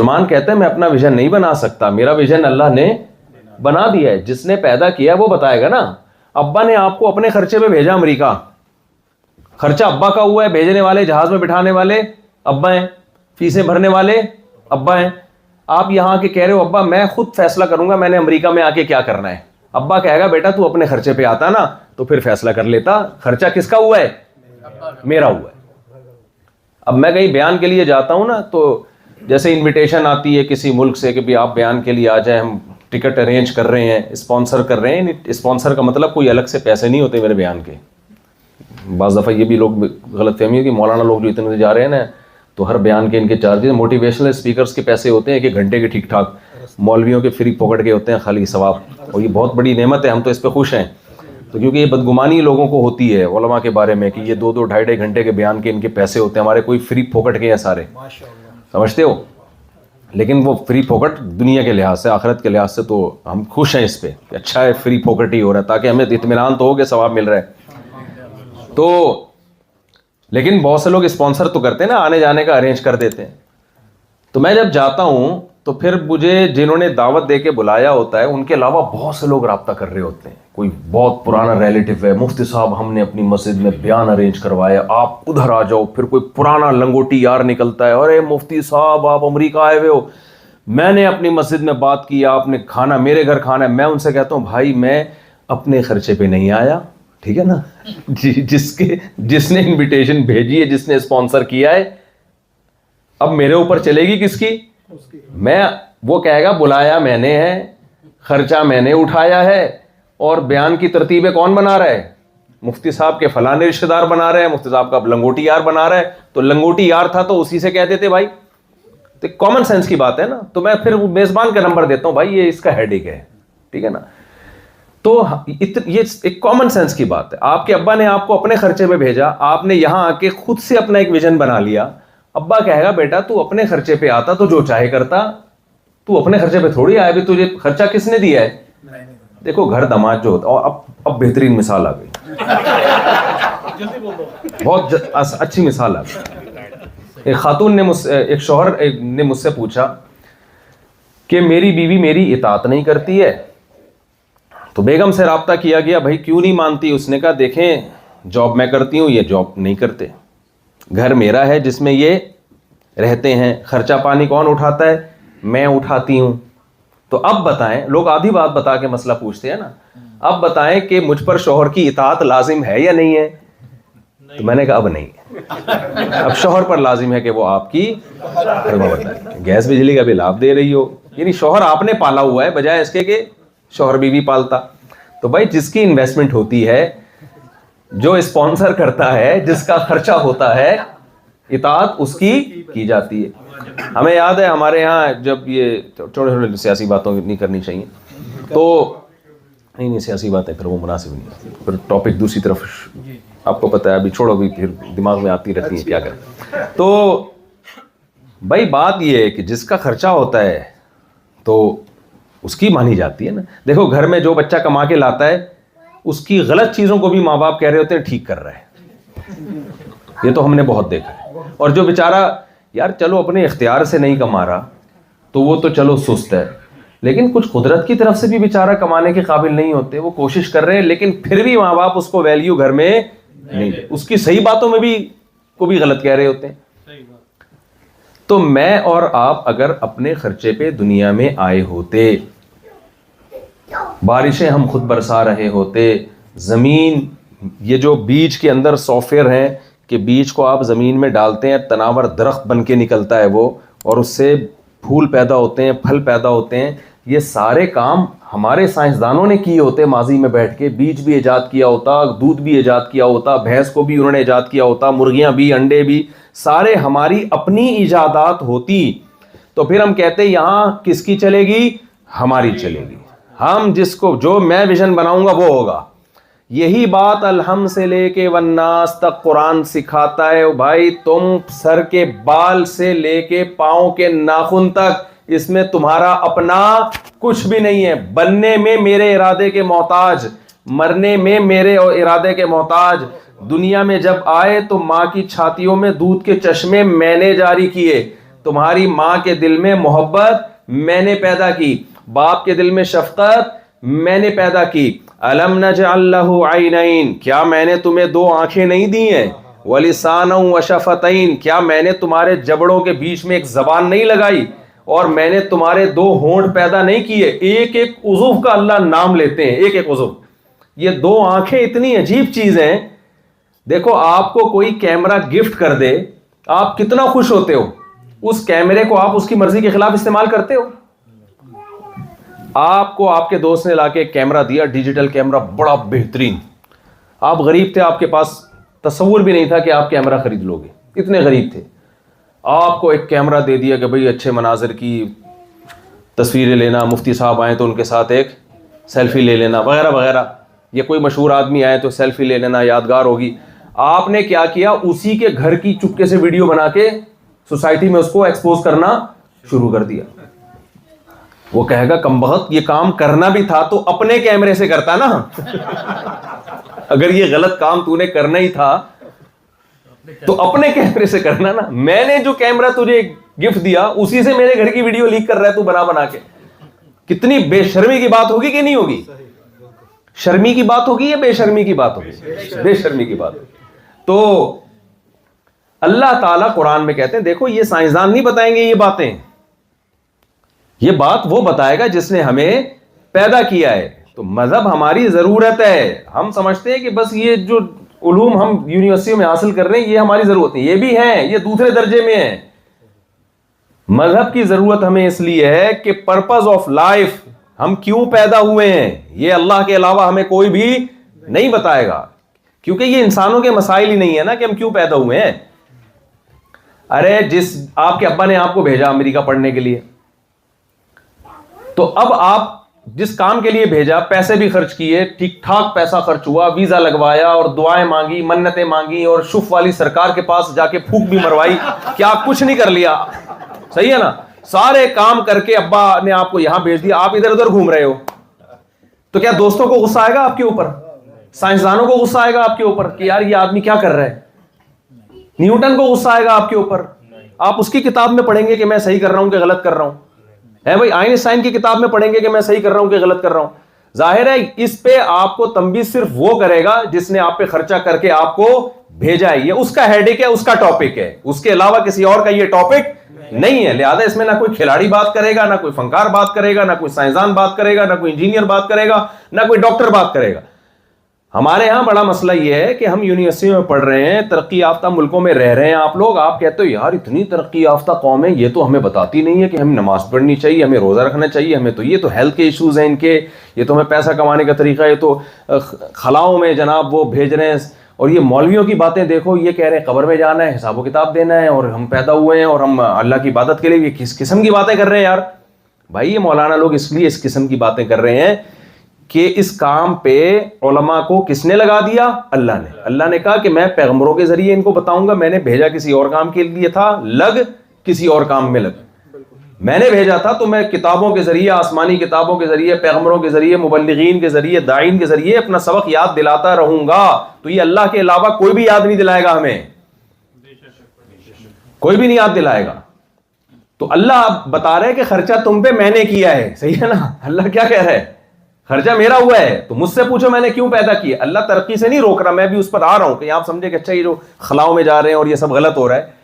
مسلمان کہتے ہیں میں اپنا ویژن نہیں بنا سکتا, میرا ویژن اللہ نے بنا دیا ہے, جس نے پیدا کیا وہ بتائے گا نا. ابا نے آپ کو اپنے خرچے پہ بھیجا امریکہ, خرچہ ابا کا ہوا ہے, بھیجنے والے جہاز میں بٹھانے والے ابا ہیں, فیسیں بھرنے والے ابا ہیں. آپ یہاں کے کہہ رہے ہو ابا میں خود فیصلہ کروں گا میں نے امریکہ میں آ کے کیا کرنا ہے. ابا کہے گا بیٹا تو اپنے خرچے پہ آتا نا تو پھر فیصلہ کر لیتا, خرچہ کس کا ہوا ہے؟ میرا ہوا ہے. اب میں کہیں بیان کے لیے جاتا ہوں نا تو جیسے انویٹیشن آتی ہے کسی ملک سے کہ بھی آپ بیان کے لیے آ جائیں, ہم ٹکٹ ارینج کر رہے ہیں, اسپانسر کر رہے ہیں. اسپانسر کا مطلب کوئی الگ سے پیسے نہیں ہوتے میرے بیان کے. بعض دفعہ یہ بھی لوگ غلط فہمی ہے کہ مولانا لوگ جو اتنے جا رہے ہیں نا تو ہر بیان کے ان کے چارجز, موٹیویشنل اسپیکرز کے پیسے ہوتے ہیں 1 گھنٹے کے ٹھیک ٹھاک, مولویوں کے فری پاکٹ کے ہوتے ہیں خالی ثواب, اور یہ بہت بڑی نعمت ہے, ہم تو اس پہ خوش ہیں. تو کیونکہ یہ بدگمانی لوگوں کو ہوتی ہے علماء کے بارے میں کہ یہ 2 2.5 گھنٹے کے بیان کے ان کے پیسے ہوتے ہیں, ہمارے کوئی فری پاکٹ کے ہیں سارے, سمجھتے ہو. لیکن وہ فری پاکٹ دنیا کے لحاظ سے, آخرت کے لحاظ سے تو ہم خوش ہیں اس پہ کہ اچھا ہے فری پاکٹ ہی ہو رہا ہے تاکہ ہمیں اطمینان تو ہو کہ ثواب مل رہا ہے. تو لیکن بہت سے لوگ اسپانسر تو کرتے ہیں نا, آنے جانے کا ارینج کر دیتے ہیں. تو میں جب جاتا ہوں تو پھر مجھے جنہوں نے دعوت دے کے بلایا ہوتا ہے ان کے علاوہ بہت سے لوگ رابطہ کر رہے ہوتے ہیں. کوئی بہت پرانا ریلیٹیو ہے, مفتی صاحب ہم نے اپنی مسجد میں بیان ارینج کروایا, آپ ادھر آ جاؤ. پھر کوئی پرانا لنگوٹی یار نکلتا ہے, ارے مفتی صاحب آپ امریکہ آئے ہوئے ہو, میں نے اپنی مسجد میں بات کی, آپ نے کھانا میرے گھر کھانا ہے. میں ان سے کہتا ہوں بھائی میں اپنے خرچے پہ نہیں آیا, ٹھیک ہے نا, جس نے انویٹیشن بھیجی ہے, جس نے اسپانسر کیا ہے, اب میرے اوپر چلے گی کس کی؟ میں, وہ کہے گا بلایا میں نے ہے, خرچہ میں نے اٹھایا ہے, اور بیان کی ترتیبیں کون بنا رہا ہے؟ مفتی صاحب کے فلاں رشتہ دار بنا رہے ہیں, مفتی صاحب کا لنگوٹی یار بنا رہا ہے. تو لنگوٹی یار تھا تو اسی سے کہہ دیتے بھائی, تو کامن سینس کی بات ہے نا. تو میں پھر میزبان کا نمبر دیتا ہوں, بھائی یہ اس کا ہیڈ ایک ہے, ٹھیک ہے نا. تو یہ ایک کامن سینس کی بات ہے. آپ کے ابا نے آپ کو اپنے خرچے پہ بھیجا, آپ نے یہاں آ کے خود سے اپنا ایک ویژن بنا لیا. ابا کہے گا بیٹا تو اپنے خرچے پہ آتا تو جو چاہے کرتا, تو اپنے خرچے پہ تھوڑی آیا, بھی تجھے خرچہ کس نے دیا ہے؟ دیکھو گھر داماد جو ہوتا, اور اب بہترین مثال آ گئی, بہت اچھی مثال آ گئی. ایک خاتون نے ایک شوہر نے مجھ سے پوچھا کہ میری بیوی میری اطاعت نہیں کرتی ہے. تو بیگم سے رابطہ کیا گیا, بھائی کیوں نہیں مانتی؟ اس نے کہا دیکھیں جاب میں کرتی ہوں, یہ جاب نہیں کرتے, گھر میرا ہے جس میں یہ رہتے ہیں, خرچہ پانی کون اٹھاتا ہے؟ میں اٹھاتی ہوں. تو اب بتائیں, لوگ آدھی بات بتا کے مسئلہ پوچھتے ہیں نا, اب بتائیں کہ مجھ پر شوہر کی اطاعت لازم ہے یا نہیں ہے؟ تو میں نے کہا اب نہیں, اب شوہر پر لازم ہے کہ وہ آپ کی بتائیں. گیس بجلی کا بل آپ دے رہی ہو, یعنی شوہر آپ نے پالا ہوا ہے بجائے اس کے کہ شوہر بیوی پالتا. تو بھائی جس کی انویسٹمنٹ ہوتی ہے, جو اسپانسر کرتا ہے, جس کا خرچہ ہوتا ہے, اطاعت اس کی جاتی ہے. ہمیں یاد ہے ہمارے ہاں جب یہ چھوٹے چھوٹے سیاسی باتوں نہیں کرنی چاہیے, تو نہیں سیاسی باتیں پھر وہ مناسب نہیں, پھر ٹاپک دوسری طرف آپ کو پتہ ہے, ابھی چھوڑو, بھی پھر دماغ میں آتی رہتی ہے کیا کریں. تو بھائی بات یہ ہے کہ جس کا خرچہ ہوتا ہے تو اس کی مانی جاتی ہے نا. دیکھو گھر میں جو بچہ کما کے لاتا ہے اس کی غلط چیزوں کو بھی ماں باپ کہہ رہے ہوتے ہیں ٹھیک کر رہا ہے, یہ تو ہم نے بہت دیکھا ہے. اور جو بیچارہ یار چلو اپنے اختیار سے نہیں کما رہا تو وہ تو چلو سست ہے, لیکن کچھ قدرت کی طرف سے بھی بیچارہ کمانے کے قابل نہیں ہوتے, وہ کوشش کر رہے ہیں لیکن پھر بھی ماں باپ اس کو ویلیو گھر میں نہیں, اس کی صحیح باتوں میں بھی کو بھی غلط کہہ رہے ہوتے ہیں. تو میں اور آپ اگر اپنے خرچے پہ دنیا میں آئے ہوتے, بارشیں ہم خود برسا رہے ہوتے, زمین یہ جو بیج کے اندر سافٹ ویئر ہیں کہ بیج کو آپ زمین میں ڈالتے ہیں, تناور درخت بن کے نکلتا ہے وہ, اور اس سے پھول پیدا ہوتے ہیں, پھل پیدا ہوتے ہیں, یہ سارے کام ہمارے سائنسدانوں نے کیے ہوتے ماضی میں بیٹھ کے. بیج بھی ایجاد کیا ہوتا, دودھ بھی ایجاد کیا ہوتا, بھینس کو بھی انہوں نے ایجاد کیا ہوتا, مرغیاں بھی, انڈے بھی, سارے ہماری اپنی ایجادات ہوتی. تو پھر ہم کہتے یہاں کس کی چلے گی؟ ہماری چلے گی. ہم جس کو جو میں ویژن بناؤں گا وہ ہوگا. یہی بات الحم سے لے کے والناس تک قرآن سکھاتا ہے. بھائی تم سر کے بال سے لے کے پاؤں کے ناخن تک, اس میں تمہارا اپنا کچھ بھی نہیں ہے. بننے میں میرے ارادے کے محتاج, مرنے میں میرے ارادے کے محتاج. دنیا میں جب آئے تو ماں کی چھاتیوں میں دودھ کے چشمے میں نے جاری کیے. تمہاری ماں کے دل میں محبت میں نے پیدا کی, باپ کے دل میں شفقت میں نے پیدا کی. الم نجعل له عینین, کیا میں نے تمہیں دو آنکھیں نہیں دی ہیں؟ ولسانا وشفتین, کیا میں نے تمہارے جبڑوں کے بیچ میں ایک زبان نہیں لگائی اور میں نے تمہارے دو ہونٹ پیدا نہیں کیے؟ ایک ایک عضو کا اللہ نام لیتے ہیں, ایک ایک عضو. یہ دو آنکھیں اتنی عجیب چیز ہیں. دیکھو آپ کو کوئی کیمرہ گفٹ کر دے, آپ کتنا خوش ہوتے ہو. اس کیمرے کو آپ اس کی مرضی کے خلاف استعمال کرتے ہو؟ آپ کو آپ کے دوست نے لا کے ایک کیمرہ دیا, ڈیجیٹل کیمرہ بڑا بہترین, آپ غریب تھے, آپ کے پاس تصور بھی نہیں تھا کہ آپ کیمرہ خرید لو گے, اتنے غریب تھے. آپ کو ایک کیمرہ دے دیا کہ بھئی اچھے مناظر کی تصویریں لینا, مفتی صاحب آئیں تو ان کے ساتھ ایک سیلفی لے لینا وغیرہ وغیرہ, یا کوئی مشہور آدمی آئے تو سیلفی لے لینا, یادگار ہوگی. آپ نے کیا کیا, اسی کے گھر کی چپکے سے ویڈیو بنا کے سوسائٹی میں اس کو ایکسپوز کرنا شروع کر دیا. وہ کہے گا کمبخت, یہ کام کرنا بھی تھا تو اپنے کیمرے سے کرتا نا. اگر یہ غلط کام تو نے کرنا ہی تھا تو اپنے کیمرے سے کرنا نا. میں نے جو کیمرہ تجھے گفٹ دیا اسی سے میرے گھر کی ویڈیو لیک کر رہا ہے تو بنا کے. کتنی بے شرمی کی بات ہوگی کہ نہیں ہوگی؟ شرمی کی بات ہوگی یا بے شرمی کی بات ہوگی؟ بے شرمی کی بات ہوگی. تو اللہ تعالیٰ قرآن میں کہتے ہیں دیکھو یہ سائنسدان نہیں بتائیں گے یہ باتیں, یہ بات وہ بتائے گا جس نے ہمیں پیدا کیا ہے. تو مذہب ہماری ضرورت ہے. ہم سمجھتے ہیں کہ بس یہ جو علوم ہم یونیورسٹیوں میں حاصل کر رہے ہیں یہ ہماری ضرورت نہیں, یہ بھی ہیں, یہ دوسرے درجے میں ہیں. مذہب کی ضرورت ہمیں اس لیے ہے کہ پرپز آف لائف, ہم کیوں پیدا ہوئے ہیں, یہ اللہ کے علاوہ ہمیں کوئی بھی نہیں بتائے گا, کیونکہ یہ انسانوں کے مسائل ہی نہیں ہے نا کہ ہم کیوں پیدا ہوئے ہیں. ارے جس آپ کے ابا نے آپ کو بھیجا امریکہ پڑھنے کے لیے, تو اب آپ جس کام کے لیے بھیجا پیسے بھی خرچ کیے, ٹھیک ٹھاک پیسہ خرچ ہوا, ویزا لگوایا اور دعائیں مانگی, منتیں مانگی اور شف والی سرکار کے پاس جا کے پھونک بھی مروائی, کیا کچھ نہیں کر لیا؟ صحیح ہے نا. سارے کام کر کے ابا نے آپ کو یہاں بھیج دیا, آپ ادھر ادھر گھوم رہے ہو. تو کیا دوستوں کو غصہ آئے گا آپ کے اوپر؟ سائنسدانوں کو غصہ آئے گا آپ کے اوپر کہ یار یہ آدمی کیا کر رہا ہے؟ نیوٹن کو غصہ آئے گا آپ کے اوپر؟ آپ اس کی کتاب میں پڑھیں گے کہ میں صحیح کر رہا ہوں کہ غلط کر رہا ہوں؟ ہے بھائی, آئنسٹائن کی کتاب میں پڑھیں گے کہ میں صحیح کر رہا ہوں کہ غلط کر رہا ہوں؟ ظاہر ہے اس پہ آپ کو تنبیہ صرف وہ کرے گا جس نے آپ پہ خرچہ کر کے آپ کو بھیجا ہے. یہ اس کا ہیڈک ہے, اس کا ٹاپک ہے, اس کے علاوہ کسی اور کا یہ ٹاپک نہیں ہے. لہذا اس میں نہ کوئی کھلاڑی بات کرے گا, نہ کوئی فنکار بات کرے گا, نہ کوئی سائنسدان بات کرے گا, نہ کوئی انجینئر بات کرے گا, نہ کوئی ڈاکٹر بات کرے گا. ہمارے ہاں بڑا مسئلہ یہ ہے کہ ہم یونیورسٹیوں میں پڑھ رہے ہیں, ترقی یافتہ ملکوں میں رہ رہے ہیں آپ لوگ, آپ کہتے ہو یار اتنی ترقی یافتہ قوم ہے, یہ تو ہمیں بتاتی نہیں ہے کہ ہمیں نماز پڑھنی چاہیے, ہمیں روزہ رکھنا چاہیے, ہمیں تو یہ تو ہیلتھ کے ایشوز ہیں ان کے, یہ تو ہمیں پیسہ کمانے کا طریقہ ہے, یہ تو خلاؤں میں جناب وہ بھیج رہے ہیں. اور یہ مولویوں کی باتیں دیکھو, یہ کہہ رہے ہیں قبر میں جانا ہے, حساب و کتاب دینا ہے, اور ہم پیدا ہوئے ہیں اور ہم اللہ کی عبادت کے لیے, یہ کس قسم کی باتیں کر رہے ہیں یار؟ بھائی یہ مولانا لوگ اس لیے اس قسم کی باتیں کر رہے ہیں کہ اس کام پہ علماء کو کس نے لگا دیا؟ اللہ نے. اللہ نے کہا کہ میں پیغمبروں کے ذریعے ان کو بتاؤں گا, میں نے بھیجا کسی اور کام کے لیے تھا, لگ کسی اور کام میں لگ. میں نے بھیجا تھا تو میں کتابوں کے ذریعے, آسمانی کتابوں کے ذریعے, پیغمبروں کے ذریعے, مبلغین کے ذریعے, داعین کے ذریعے اپنا سبق یاد دلاتا رہوں گا. تو یہ اللہ کے علاوہ کوئی بھی یاد نہیں دلائے گا ہمیں, کوئی بھی نہیں یاد دلائے گا. تو اللہ بتا رہے کہ خرچہ تم پہ میں نے کیا ہے. صحیح ہے نا. اللہ کیا کہہ رہا ہے؟ خرچہ میرا ہوا ہے. تو مجھ سے پوچھو میں نے کیوں پیدا کیا. اللہ ترقی سے نہیں روک رہا, میں بھی اس پر آ رہا ہوں کہ آپ سمجھے کہ اچھا یہ جو خلاؤں میں جا رہے ہیں اور یہ سب غلط ہو رہا ہے,